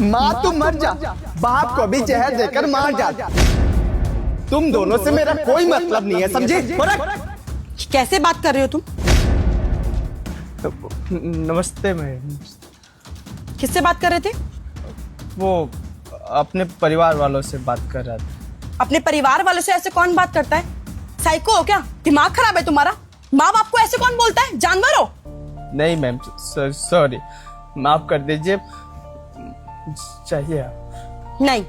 माँ तुम मर जा, बाप को भी जहर देकर मार जा। तुम दोनों से मेरा कोई मतलब नहीं है, समझे? कैसे बात कर रहे हो तुम? नमस्ते मैम। किससे बात कर रहे थे? वो अपने परिवार वालों से बात कर रहा था। अपने परिवार वालों से ऐसे कौन बात करता है? साइको हो क्या? दिमाग खराब है तुम्हारा? माँ बाप को ऐसे कौन बोलता है? जानवर हो? नहीं मैम, सॉरी, माफ कर दीजिए। चाहिए आप? नहीं,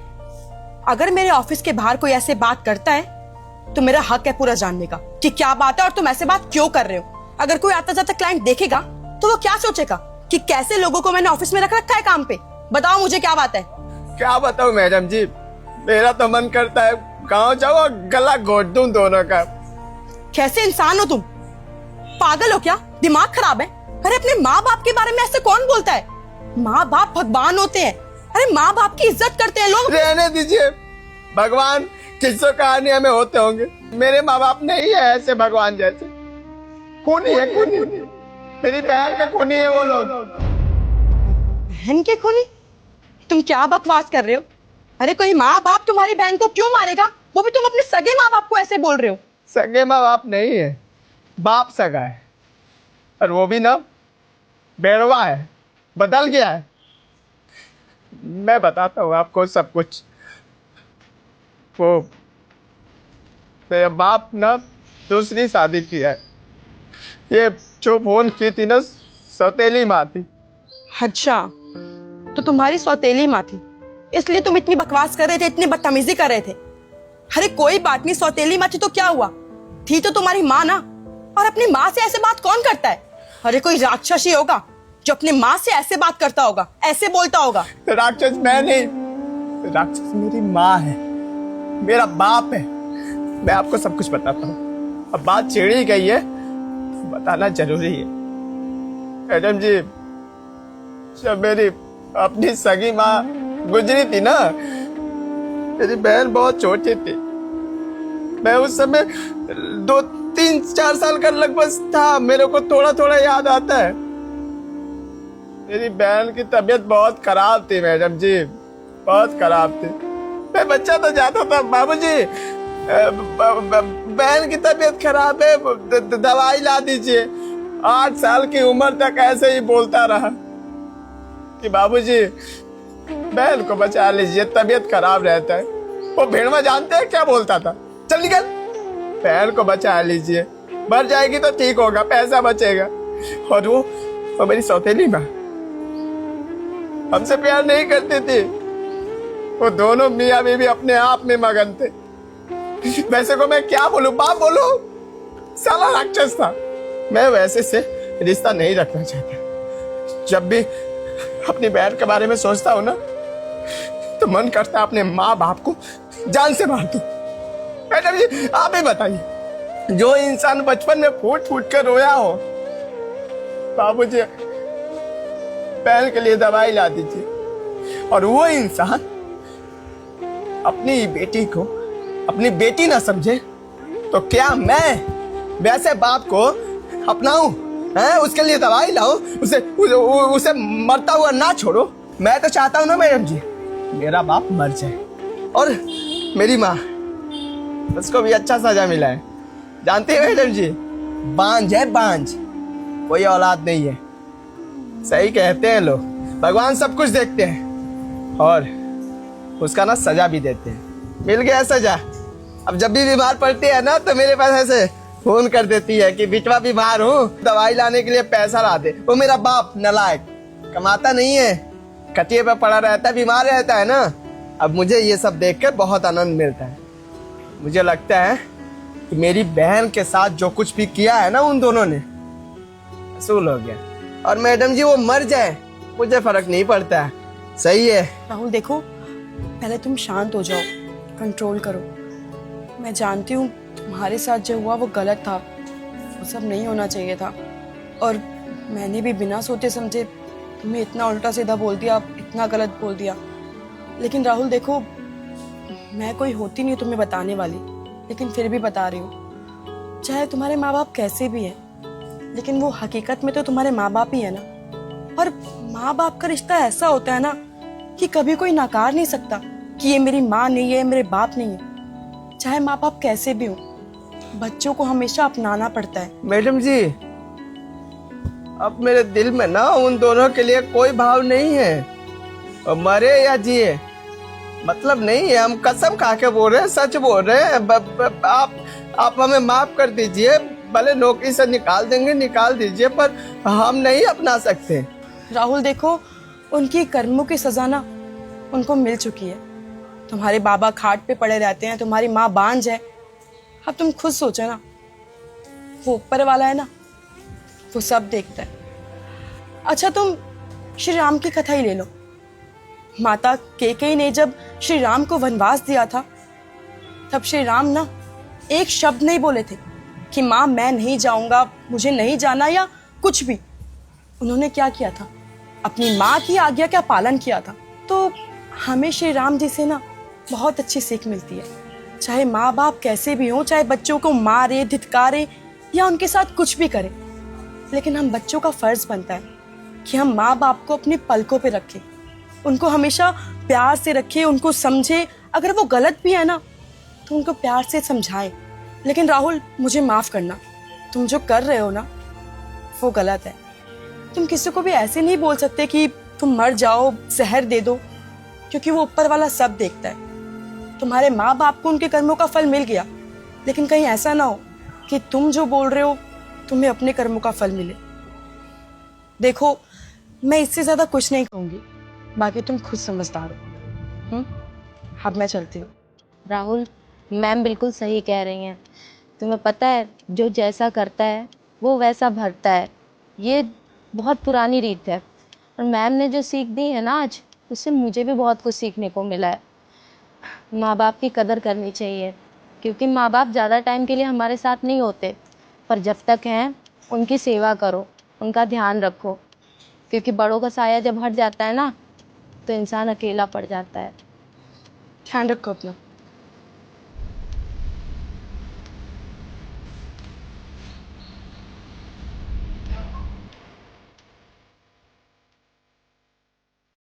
अगर मेरे ऑफिस के बाहर कोई ऐसे बात करता है तो मेरा हक है पूरा जानने का कि क्या बात है और तुम ऐसे बात क्यों कर रहे हो। अगर कोई आता जाता क्लाइंट देखेगा तो वो क्या सोचेगा कि कैसे लोगों को मैंने ऑफिस में रख रखा है काम पे। बताओ मुझे क्या बात है। क्या बताऊं मैडम जी, मेरा तो मन करता है गाँव जाओ और गला घोट दूं दोनों का। कैसे इंसान हो तुम? पागल हो क्या? दिमाग खराब है? अरे अपने माँ बाप के बारे में ऐसे कौन बोलता है? माँ बाप भगवान होते हैं। अरे माँ बाप की इज्जत करते हैं लोग। रहने दीजिए, भगवान किस्सों कहानी में होते होंगे, मेरे माँ बाप नहीं है ऐसे भगवान जैसे। खूनी है, खूनी। मेरी बहन के खूनी है वो लोग। बहन के खूनी? तुम क्या बकवास कर रहे हो? अरे कोई माँ बाप तुम्हारी बहन को क्यों मारेगा? वो भी तुम अपने सगे माँ बाप को ऐसे बोल रहे हो। सगे माँ बाप नहीं है, बाप सगा है, और वो भी ना बेरवा है, बदल गया है। मैं बताता हूँ आपको सब कुछ। वो मेरा बाप ना दूसरी शादी किया है। ये जो फोन की थी ना, सौतेली माँ थी। अच्छा, तो तुम्हारी सौतेली माँ थी, इसलिए तुम इतनी बकवास कर रहे थे, इतनी बदतमीजी कर रहे थे। अरे कोई बात नहीं, सौतेली माँ थी तो क्या हुआ? थी तो तुम्हारी माँ ना। और अपनी माँ से ऐसे बात कौन करता है? अरे कोई राक्षस ही होगा जो अपने माँ से ऐसे बात करता होगा, ऐसे बोलता होगा। राक्षस मैं नहीं, राक्षस मेरी माँ है, मेरा बाप है। मैं आपको सब कुछ बताता हूँ। अब बात छेड़ी गई है तो बताना जरूरी है। मैडम जी, जब मेरी अपनी सगी माँ गुजरी थी ना, मेरी बहन बहुत छोटी थी। मैं उस समय 2-3-4 साल का लगभग था। मेरे को थोड़ा थोड़ा याद आता है। मेरी बहन की तबीयत बहुत खराब थी मैडम जी, बहुत खराब थी। मैं बच्चा तो जाता था, बाबूजी बहन की तबीयत खराब है, दवाई ला दीजिए। 8 साल की उम्र तक ऐसे ही बोलता रहा कि बाबूजी बहन को बचा लीजिए, तबीयत खराब रहता है। वो भेड़वा जानते हैं क्या बोलता था? चल निकल, बहन को बचा लीजिए, मर जाएगी तो ठीक होगा, पैसा बचेगा। और वो मेरी सौतेली माँ हमसे प्यार नहीं करती थी। वो दोनों मियाँ बीवी अपने आप में मगन थे। वैसे को मैं क्या बोलूं, बाप बोलूं, साला राक्षस था। मैं वैसे से रिश्ता नहीं रखना चाहता। जब भी अपनी बहन के बारे में सोचता हूँ ना, तो मन करता है अपने माँ बाप को जान से मार दूं। मैडम जी आप ही बताइए, जो इंसान बचपन में फूट फूट कर रोया हो, बाबूजी बहन के लिए दवाई ला दीजिए, और वो इंसान अपनी बेटी को अपनी बेटी ना समझे, तो क्या मैं वैसे बाप को अपनाऊं? उसके लिए दवाई लाओ, उसे मरता हुआ ना छोड़ो। मैं तो चाहता हूं ना मैडम जी, मेरा बाप मर जाए और मेरी माँ, उसको भी अच्छा सजा मिला है। जानते हैं मैडम जी, बांझ है बांझ, कोई औलाद नहीं है। सही कहते हैं लोग, भगवान सब कुछ देखते हैं और उसका ना सजा भी देते हैं। मिल गया सजा। अब जब भी बीमार पड़ती है ना, तो मेरे पास ऐसे फोन कर देती है कि बिटवा बीमार हूँ, दवाई लाने के लिए पैसा ला दे। वो मेरा बाप नालायक कमाता नहीं है, खटिए पे पड़ा रहता है, बीमार रहता है ना। अब मुझे ये सब देख कर बहुत आनंद मिलता है। मुझे लगता है कि मेरी बहन के साथ जो कुछ भी किया है ना उन दोनों ने, असूल हो गया। और मैडम जी वो मर जाए, मुझे फर्क नहीं पड़ता है। सही है राहुल, देखो पहले तुम शांत हो जाओ, कंट्रोल करो। मैं जानती हूँ तुम्हारे साथ जो हुआ वो गलत था, वो सब नहीं होना चाहिए था। और मैंने भी बिना सोचे समझे तुम्हें इतना उल्टा सीधा बोल दिया, इतना गलत बोल दिया। लेकिन राहुल देखो, मैं कोई होती नहीं तुम्हें बताने वाली, लेकिन फिर भी बता रही हूँ। चाहे तुम्हारे माँ बाप कैसे भी हैं, लेकिन वो हकीकत में तो तुम्हारे माँ बाप ही है ना। और माँ बाप का रिश्ता ऐसा होता है ना कि कभी कोई नकार नहीं सकता कि ये मेरी माँ नहीं है, मेरे बाप नहीं है। चाहे माँ बाप कैसे भी हो, बच्चों को हमेशा अपनाना पड़ता है। मैडम जी, अब मेरे दिल में ना उन दोनों के लिए कोई भाव नहीं है। और मरे या जिए मतलब नहीं है। हम कसम खा के बोल रहे हैं, सच बोल रहे हैं। आप हमें माफ कर दीजिए। भले नौकरी से निकाल देंगे, निकाल दीजिए, पर हम नहीं अपना सकते। राहुल देखो, उनकी कर्मों की सजा ना उनको मिल चुकी है। तुम्हारे बाबा खाट पे पड़े रहते हैं, तुम्हारी माँ बांझ है। अब तुम खुद सोचो ना, वो ऊपर वाला है ना, वो सब देखता है। अच्छा तुम श्री राम की कथा ही ले लो। माता कैकेयी ने जब श्री राम को वनवास दिया था, तब श्री राम ना एक शब्द नहीं बोले थे कि माँ मैं नहीं जाऊंगा, मुझे नहीं जाना या कुछ भी। उन्होंने क्या किया था, अपनी माँ की आज्ञा का पालन किया था। तो हमें श्री राम जी से ना बहुत अच्छी सीख मिलती है। चाहे माँ बाप कैसे भी हों, चाहे बच्चों को मारे, धित्कारे या उनके साथ कुछ भी करे, लेकिन हम बच्चों का फर्ज बनता है कि हम माँ बाप को अपनी पलकों पे रखें, उनको हमेशा प्यार से रखें, उनको समझे। अगर वो गलत भी है ना तो उनको प्यार से समझाएं। लेकिन राहुल मुझे माफ करना, तुम जो कर रहे हो ना वो गलत है। तुम किसी को भी ऐसे नहीं बोल सकते कि तुम मर जाओ, जहर दे दो, क्योंकि वो ऊपर वाला सब देखता है। तुम्हारे माँ बाप को उनके कर्मों का फल मिल गया, लेकिन कहीं ऐसा ना हो कि तुम जो बोल रहे हो तुम्हें अपने कर्मों का फल मिले। देखो मैं इससे ज्यादा कुछ नहीं कहूंगी, बाकी तुम खुद समझदार हो। अब मैं चलती हूँ। राहुल, मैम बिल्कुल सही कह रही हैं। तुम्हें पता है, जो जैसा करता है वो वैसा भरता है। ये बहुत पुरानी रीत है, और मैम ने जो सीख दी है ना आज, उससे मुझे भी बहुत कुछ सीखने को मिला है। माँ बाप की कदर करनी चाहिए, क्योंकि माँ बाप ज़्यादा टाइम के लिए हमारे साथ नहीं होते, पर जब तक हैं उनकी सेवा करो, उनका ध्यान रखो, क्योंकि बड़ों का साया जब हट जाता है ना तो इंसान अकेला पड़ जाता है। ध्यान रखो अपना।